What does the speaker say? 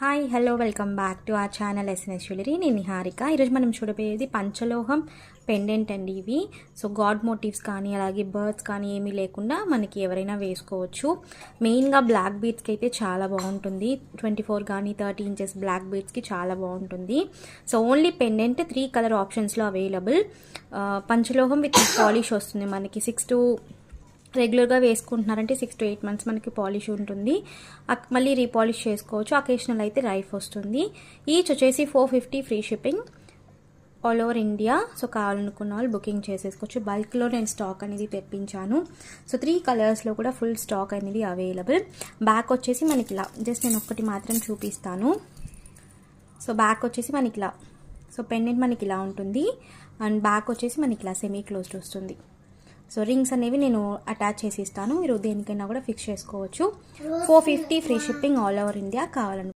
Hi hello welcome back to our channel SNS jewellery. నేను నిహారిక. ఈరోజు మనం చూడబోయేది పంచలోహం పెండెంట్ అండి. ఇవి సో గాడ్ మోటివ్స్ కానీ అలాగే బర్డ్స్ కానీ ఏమీ లేకుండా మనకి ఎవరైనా వేసుకోవచ్చు. మెయిన్గా బ్లాక్ బీడ్స్కి అయితే చాలా బాగుంటుంది. 24 కానీ 30 ఇంచెస్ బ్లాక్ బీడ్స్కి చాలా బాగుంటుంది. సో ఓన్లీ పెండెంట్ 3 కలర్ ఆప్షన్స్లో అవైలబుల్. పంచలోహం విత్ పాలిష్ వస్తుంది మనకి. రెగ్యులర్గా వేసుకుంటున్నారంటే 6 to 8 months మనకి పాలిష్ ఉంటుంది. మళ్ళీ రీపాలిష్ చేసుకోవచ్చు. అకేషనల్ అయితే రైఫ్ వస్తుంది. ఈచ్ వచ్చేసి 450 free shipping all over India. So కావాలనుకున్న వాళ్ళు బుకింగ్ చేసేసుకోవచ్చు. బల్క్లో నేను స్టాక్ అనేది తెప్పించాను. సో 3 కలర్స్లో కూడా ఫుల్ స్టాక్ అనేది అవైలబుల్. బ్యాక్ వచ్చేసి మనకి ఇలా జస్ట్ నేను ఒక్కటి మాత్రం చూపిస్తాను. సో బ్యాక్ వచ్చేసి మనకి ఇలా, సో పెండెంట్ మనకి ఇలా ఉంటుంది అండ్ బ్యాక్ వచ్చేసి మనకి ఇలా సెమీ క్లోజ్డ్ వస్తుంది. సో రింగ్స్ అనేవి నేను అటాచ్ చేసి ఇస్తాను. మీరు దేనికైనా కూడా ఫిక్స్ చేసుకోవచ్చు. 450 free shipping all over India. కావాలను